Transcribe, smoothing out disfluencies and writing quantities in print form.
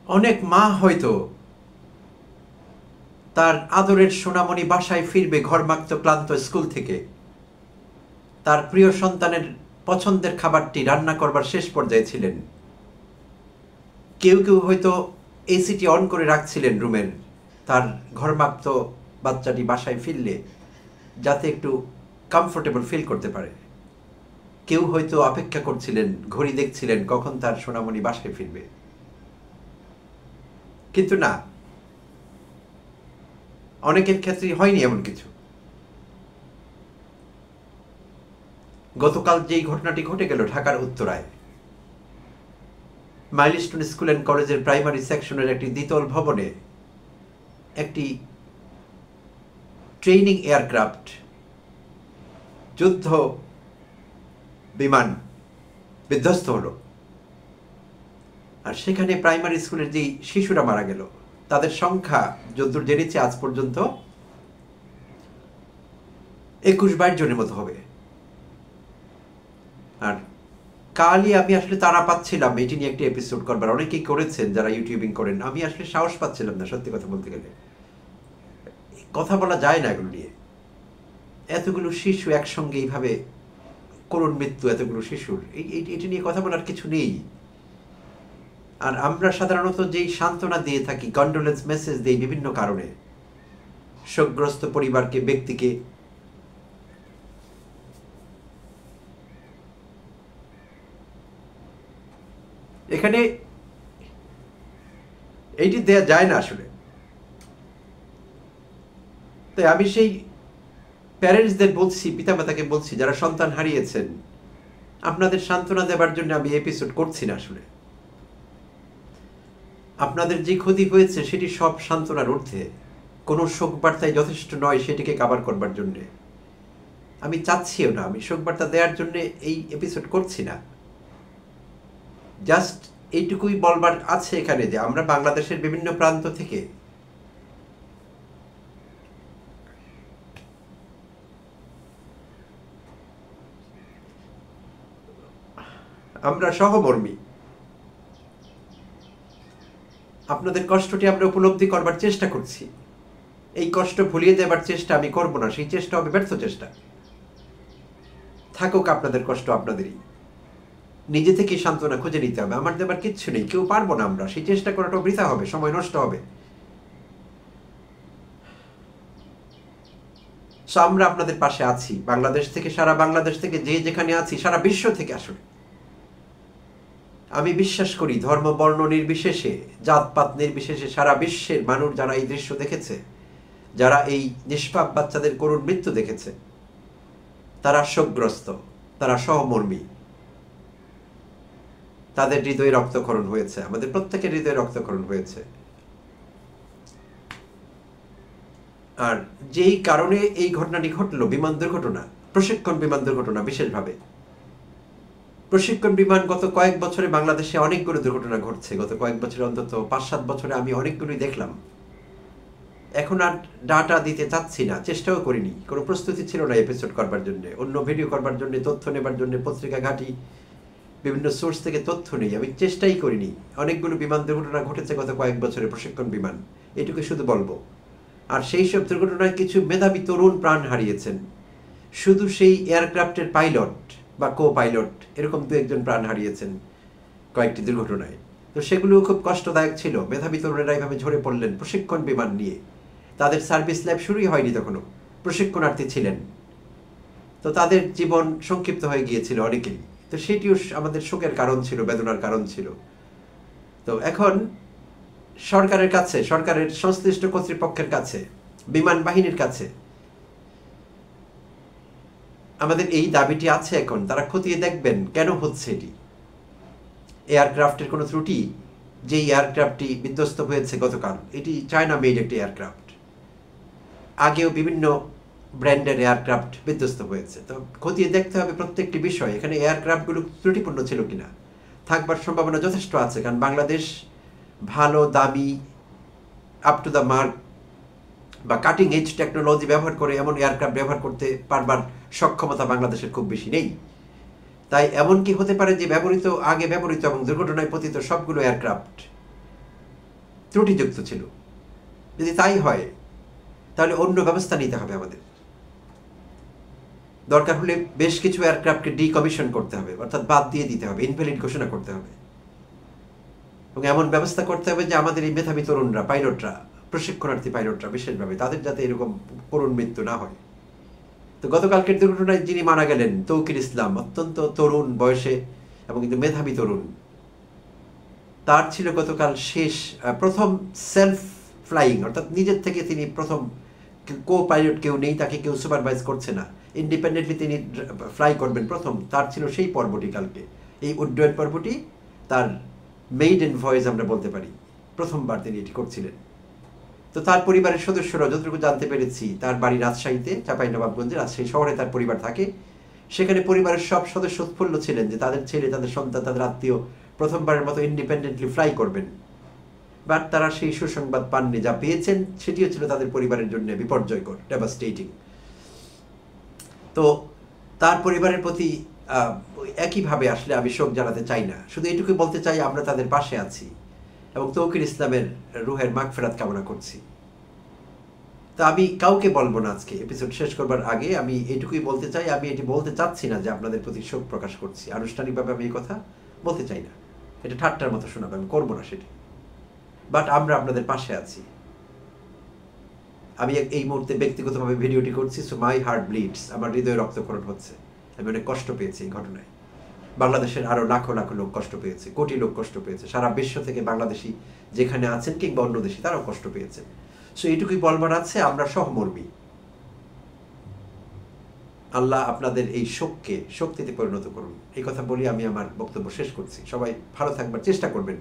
অনেক মা হয়তো তার আদরের সোনামণি বাসায় ফিরবে ঘরমাক্ত ক্লান্ত স্কুল থেকে, তার প্রিয় সন্তানের পছন্দের খাবারটি রান্না করবার শেষ পর্যায়ে ছিলেন। কেউ কেউ হয়তো এসিটি অন করে রাখছিলেন রুমের, তার ঘরমাক্ত বাচ্চাটি বাসায় ফিরলে যাতে একটু কমফোর্টেবল ফিল করতে পারে। কেউ হয়তো অপেক্ষা করছিলেন, ঘড়ি দেখছিলেন কখন তার সোনামণি বাসায় ফিরবে। কিন্তু না, অনেকের ক্ষেত্রেই হয়নি এমন কিছু। গতকাল যেই ঘটনাটি ঘটে গেল ঢাকার উত্তরায়, মাইলস্টোন স্কুল অ্যান্ড কলেজের প্রাইমারি সেকশনের একটি দ্বিতল ভবনে একটি ট্রেনিং এয়ারক্রাফট যুদ্ধ বিমান বিধ্বস্ত হলো। আর সেখানে প্রাইমারি স্কুলের যেই শিশুরা মারা গেল তাদের সংখ্যা যদ্দূর জেনেছি আজ পর্যন্ত 21-22 জনের মতো হবে। আর কালই আমি আসলে তাড়া পাচ্ছিলাম এটি নিয়ে একটি এপিসোড করবার, অনেকেই করেছেন যারা ইউটিউবিং করেন, আমি আসলে সাহস পাচ্ছিলাম না। সত্যি কথা বলতে গেলে কথা বলা যায় না এগুলো নিয়ে। এতগুলো শিশু একসঙ্গে এইভাবে করুণ মৃত্যু, এতগুলো শিশুর এটি নিয়ে কথা বলার কিছু নেই। আর আমরা সাধারণত যেই সান্ত্বনা দিয়ে থাকি, কন্ডোলেন্স মেসেজ দিই বিভিন্ন কারণে, শোকগ্রস্ত পরিবারকে, ব্যক্তিকে। এখানে এইটি দেয়া যায় না আসলে। তাই আমি সেই প্যারেন্টসদের বলছি, পিতামাতাকে বলছি যারা সন্তান হারিয়েছেন, আপনাদের সান্ত্বনা দেবার জন্য আমি এপিসোড করছি না আসলে। আপনাদের যে ক্ষতি হয়েছে সেটি সব সান্ত্বনার ঊর্ধ্বে, কোনো শোক বার্তায় যথেষ্ট নয় সেটিকে কাভার করবার জন্যে। আমি চাচ্ছিও না, আমি শোক বার্তা দেওয়ার জন্য এই এপিসোড করছি না। জাস্ট এইটুকুই বলবার আছে এখানে যে আমরা বাংলাদেশের বিভিন্ন প্রান্ত থেকে আমরা সহমর্মী। আপনাদের কষ্টটি আমরা উপলব্ধি করবার চেষ্টা করছি। এই কষ্ট ভুলিয়ে দেবার চেষ্টা আমি করব না, সেই চেষ্টা হবে ব্যর্থ চেষ্টা। থাকুক আপনাদের কষ্ট আপনাদেরই, নিজে থেকেই সান্ত্বনা খুঁজে নিতে হবে। আমার দেবার কিচ্ছু নেই, কেউ পারবো না আমরা, সেই চেষ্টা করাটা বৃথা হবে, সময় নষ্ট হবে। সো আমরা আপনাদের পাশে আছি, বাংলাদেশ থেকে, সারা বাংলাদেশ থেকে, যে যেখানে আছি, সারা বিশ্ব থেকে। আসলে আমি বিশ্বাস করি ধর্ম বর্ণ নির্বিশেষে, জাতপাত নির্বিশেষে সারা বিশ্বের মানুষ যারা এই দৃশ্য দেখেছে, যারা এই নিষ্পাপ বাচ্চাদের করুণ মৃত্যু দেখেছে, তারা শোকগ্রস্ত, তারা সহমর্মী। তাদের হৃদয়ে রক্তক্ষরণ হয়েছে, আমাদের প্রত্যেকের হৃদয়ে রক্তক্ষরণ হয়েছে। আর যেই কারণে এই ঘটনাটি ঘটলো, বিমান দুর্ঘটনা, প্রশিক্ষণ বিমান দুর্ঘটনা, বিশেষভাবে প্রশিক্ষণ বিমান, গত কয়েক বছরে বাংলাদেশে অনেকগুলো দুর্ঘটনা ঘটছে। গত কয়েক বছরে, অন্তত 5-7 বছরে আমি অনেকগুলোই দেখলাম। এখন আর ডাটা দিতে চাচ্ছি না, চেষ্টাও করিনি, কোনো প্রস্তুতি ছিল না এপিসোড করবার জন্য, অন্য ভিডিও করবার জন্য, তথ্য নেবার জন্য পত্রিকা ঘাঁটি, বিভিন্ন সোর্স থেকে তথ্য নেই, আমি চেষ্টাই করিনি। অনেকগুলো বিমান দুর্ঘটনা ঘটেছে গত কয়েক বছরে, প্রশিক্ষণ বিমান, এটুকু শুধু বলবো। আর সেই সব দুর্ঘটনায় কিছু মেধাবী তরুণ প্রাণ হারিয়েছেন। শুধু সেই এয়ারক্রাফটের পাইলট বা কো পাইলট এরকম 2-1 জন প্রাণ হারিয়েছেন কয়েকটি দুর্ঘটনায়। তো সেগুলো খুব কষ্টদায়ক ছিল। মেধাবী তরুণেরা এইভাবে ঝরে পড়লেন প্রশিক্ষণ বিমান নিয়ে। তাদের সার্ভিস লাইফ শুরুই হয়নি তখনও, প্রশিক্ষণার্থী ছিলেন। তো তাদের জীবন সংক্ষিপ্ত হয়ে গিয়েছিল অনেকেই। তো সেটিও আমাদের শোকের কারণ ছিল, বেদনার কারণ ছিল। তো এখন সরকারের কাছে, সরকারের সংশ্লিষ্ট কর্তৃপক্ষের কাছে, বিমান বাহিনীর কাছে আমাদের এই দাবিটি আছে এখন, তারা খতিয়ে দেখবেন কেন হচ্ছে এটি। এয়ারক্রাফটের কোনো ত্রুটি, যেই এয়ারক্রাফটটি বিধ্বস্ত হয়েছে গতকাল, এটি চায়না মেড একটি এয়ারক্রাফট। আগেও বিভিন্ন ব্র্যান্ডের এয়ারক্রাফট বিধ্বস্ত হয়েছে। তো খতিয়ে দেখতে হবে প্রত্যেকটি বিষয়, এখানে এয়ারক্রাফটগুলো ত্রুটিপূর্ণ ছিল কিনা। থাকবার সম্ভাবনা যথেষ্ট আছে, কারণ বাংলাদেশ ভালো, দামি, আপ টু দ্য মার্ক বা কাটিং এজ টেকনোলজি ব্যবহার করে এমন এয়ারক্রাফট ব্যবহার করতে পারবার সক্ষমতা বাংলাদেশের খুব বেশি নেই। তাই এমন কি হতে পারে যে আগে ব্যবহৃত এবং দুর্ঘটনায় পতিত সবগুলো এয়ারক্রাফট ত্রুটিযুক্ত ছিল। যদি তাই হয় তাহলে অন্য ব্যবস্থা নিতে হবে আমাদের। দরকার হলে বেশ কিছু এয়ারক্রাফটকে ডিকমিশন করতে হবে, অর্থাৎ বাদ দিয়ে দিতে হবে, ইনভ্যালিড ঘোষণা করতে হবে, এবং এমন ব্যবস্থা করতে হবে যে আমাদের এই মেধাবী তরুণরা, পাইলটরা, প্রশিক্ষণার্থী পাইলটরা বিশেষভাবে, তাদের যাতে এরকম করুণ মৃত্যু না হয়। তো গতকালকের দুর্ঘটনায় যিনি মারা গেলেন, তৌকির ইসলাম, অত্যন্ত তরুণ বয়সে এবং কিন্তু মেধাবী তরুণ। তার ছিল গতকাল প্রথম সেলফ ফ্লাইং, অর্থাৎ নিজের থেকে তিনি প্রথম, কো পাইলট কেউ নেই, তাকে কেউ সুপারভাইজ করছে না, ইন্ডিপেন্ডেন্টলি তিনি ফ্লাই করবেন প্রথম। তার ছিল সেই পর্বটি কালকে, এই উড্ডয়ন পর্বটি তার মেইডেন ভয়েস আমরা বলতে পারি, প্রথমবার তিনি এটি করছিলেন। তো তার পরিবারের সদস্যরা, যতটুকু জানতে পেরেছি, তার বাড়ি রাজশাহীতে, চাঁপাইনবাবগঞ্জে, রাজশাহী শহরে তার পরিবার থাকে। সেখানে পরিবারের সব সদস্য উৎফুল্ল ছিলেন যে তাদের ছেলে, তাদের সন্তান, তাদের আত্মীয় প্রথমবারের মতো ইন্ডিপেন্ডেন্টলি ফ্লাই করবেন। বাট তারা সেই সুসংবাদ পাননি। যা পেয়েছেন সেটিও ছিল তাদের পরিবারের জন্য বিপর্যয়কর, ডেভাস্টেটিং। তো তার পরিবারের প্রতি একইভাবে আসলে আমি শোক জানাতে চাই না, শুধু এটুকু বলতে চাই আমরা তাদের পাশে আছি এবং তৌকির ইসলামের রুহের মাগফিরাত কামনা করছি। তা আমি কাউকে বলবো না, আজকে এপিসোড শেষ করবার আগে আমি এটুকুই বলতে চাই, আমি এটি বলতে চাচ্ছি না যে আপনাদের প্রতি শোক প্রকাশ করছি, আনুষ্ঠানিকভাবে আমি এই কথা বলতে চাই না, এটা ঠাট্টার মতো শোনাবে, আমি করবো না সেটি। বাট আমরা আপনাদের পাশে আছি। আমি এই মুহূর্তে ব্যক্তিগতভাবে ভিডিওটি করছি, সো মাই হার্ট ব্লিডস, আমার হৃদয়ে রক্তক্ষরণ হচ্ছে। আমি অনেক কষ্ট পেয়েছি এই ঘটনায়। বাংলাদেশের আরো লাখো লাখো লোক কষ্ট পেয়েছে, কোটি লোক কষ্ট পেয়েছে, সারা বিশ্ব থেকে বাংলাদেশি যেখানে আছেন কিংবা অন্য দেশি তারাও কষ্ট পেয়েছে। সো এইটুকুই বলবার আছে, আমরা সহমর্মী। আল্লাহ আপনাদের এই শোককে শক্তিতে পরিণত করুন, এই কথা বলি আমি আমার বক্তব্য শেষ করছি। সবাই ভালো থাকবার চেষ্টা করবেন।